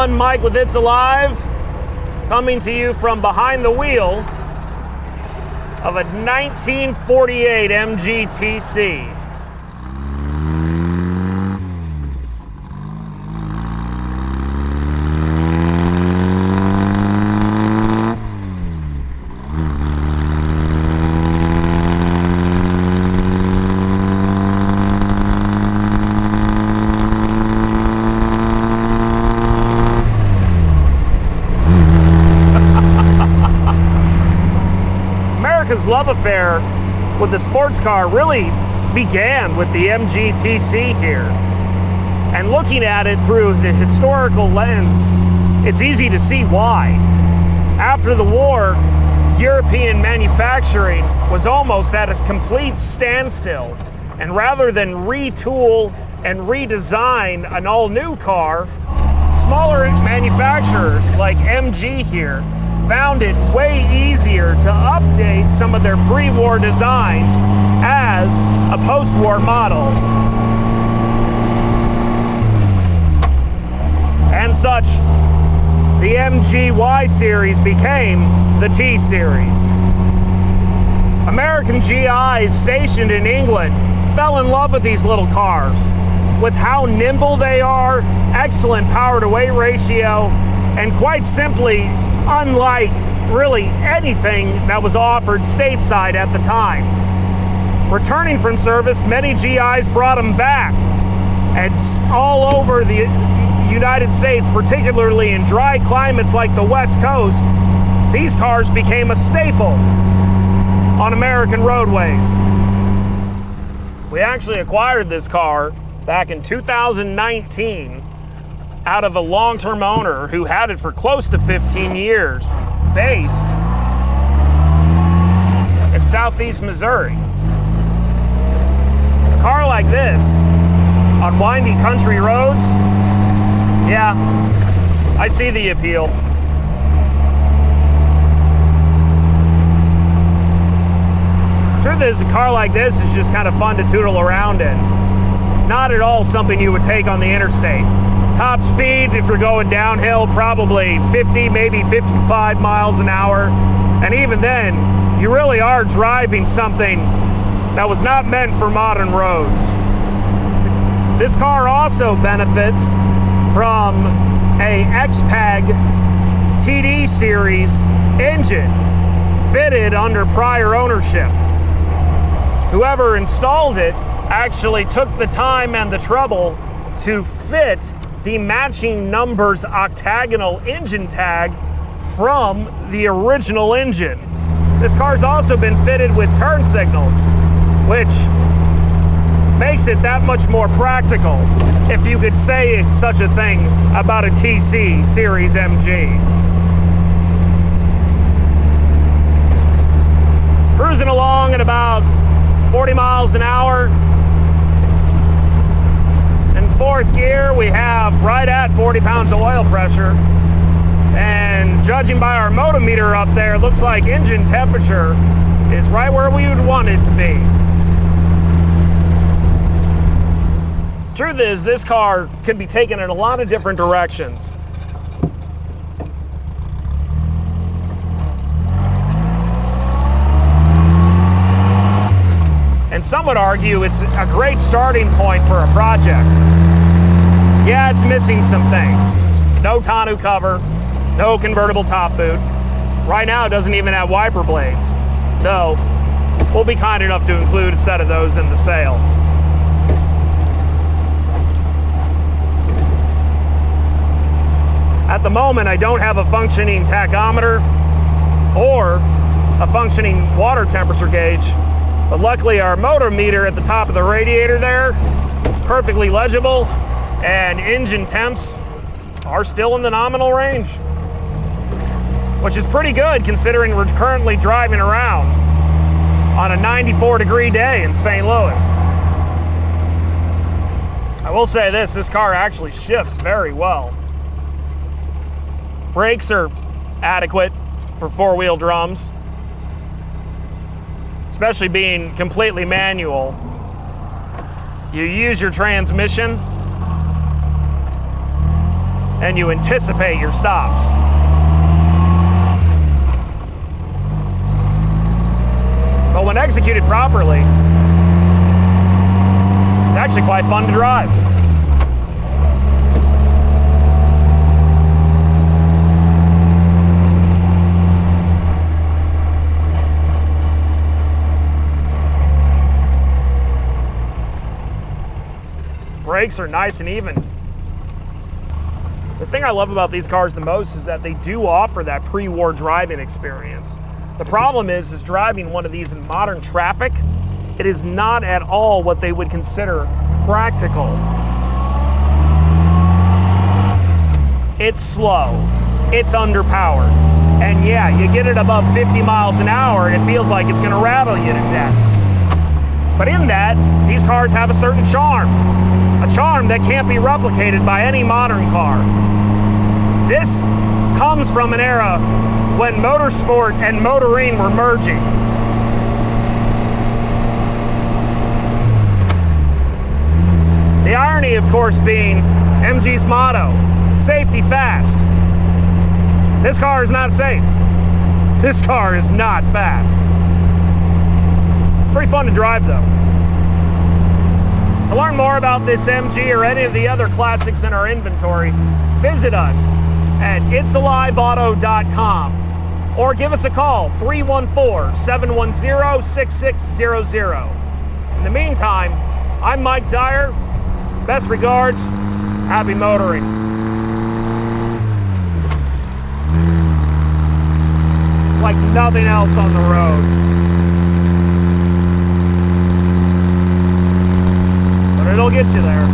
everyone, Mike with It's Alive, coming to you from behind the wheel of a 1948 MGTC. America's love affair with the sports car really began with the MGTC here. And looking at it through the historical lens, it's easy to see why. After the war, European manufacturing was almost at a complete standstill. And rather than retool and redesign an all-new car, smaller manufacturers like MG here found it way easier to update some of their pre-war designs as a post-war model. And such, the MG Y-Series became the T-Series. American GIs stationed in England fell in love with these little cars, with how nimble they are, excellent power-to-weight ratio, and quite simply, unlike really anything that was offered stateside at the time. Returning from service, many GIs brought them back, and all over the United States, particularly in dry climates like the West Coast, these cars became a staple on American roadways. We actually acquired this car back in 2019 out of a long-term owner who had it for close to 15 years, based in southeast Missouri. A car like this on windy country roads, yeah, I see the appeal. Truth is, a car like this is just kind of fun to tootle around in. Not at all something you would take on the interstate. Top speed, if you're going downhill, probably 50, maybe 55 miles an hour. And even then, you really are driving something that was not meant for modern roads. This car also benefits from a XPEG TD series engine fitted under prior ownership. Whoever installed it actually took the time and the trouble to fit the matching numbers octagonal engine tag from the original engine. This car's also been fitted with turn signals, which makes it that much more practical, if you could say such a thing about a TC Series MG. Cruising along at about 40 miles an hour. In fourth gear, we have right at 40 pounds of oil pressure. And judging by our odometer up there, it looks like engine temperature is right where we would want it to be. Truth is, this car could be taken in a lot of different directions. And some would argue it's a great starting point for a project. Yeah, it's missing some things. No tonneau cover, no convertible top boot. Right now, it doesn't even have wiper blades. Though, we'll be kind enough to include a set of those in the sale. At the moment, I don't have a functioning tachometer or a functioning water temperature gauge. But luckily our motor meter at the top of the radiator there, perfectly legible, and engine temps are still in the nominal range. Which is pretty good considering we're currently driving around on a 94-degree day in St. Louis. I will say this car actually shifts very well. Brakes are adequate for four-wheel drums, especially being completely manual. You use your transmission, and you anticipate your stops. But when executed properly, it's actually quite fun to drive. Brakes are nice and even. The thing I love about these cars the most is that they do offer that pre-war driving experience. The problem is driving one of these in modern traffic, it is not at all what they would consider practical. It's slow, it's underpowered, and yeah, you get it above 50 miles an hour and it feels like it's gonna rattle you to death. But in that, these cars have a certain charm. A charm that can't be replicated by any modern car. This comes from an era when motorsport and motoring were merging. The irony, of course, being MG's motto, safety fast. This car is not safe. This car is not fast. Pretty fun to drive though. To learn more about this MG or any of the other classics in our inventory, visit us at itsaliveauto.com or give us a call, 314-710-6600. In the meantime, I'm Mike Dyer. Best regards, happy motoring. It's like nothing else on the road. It'll get you there.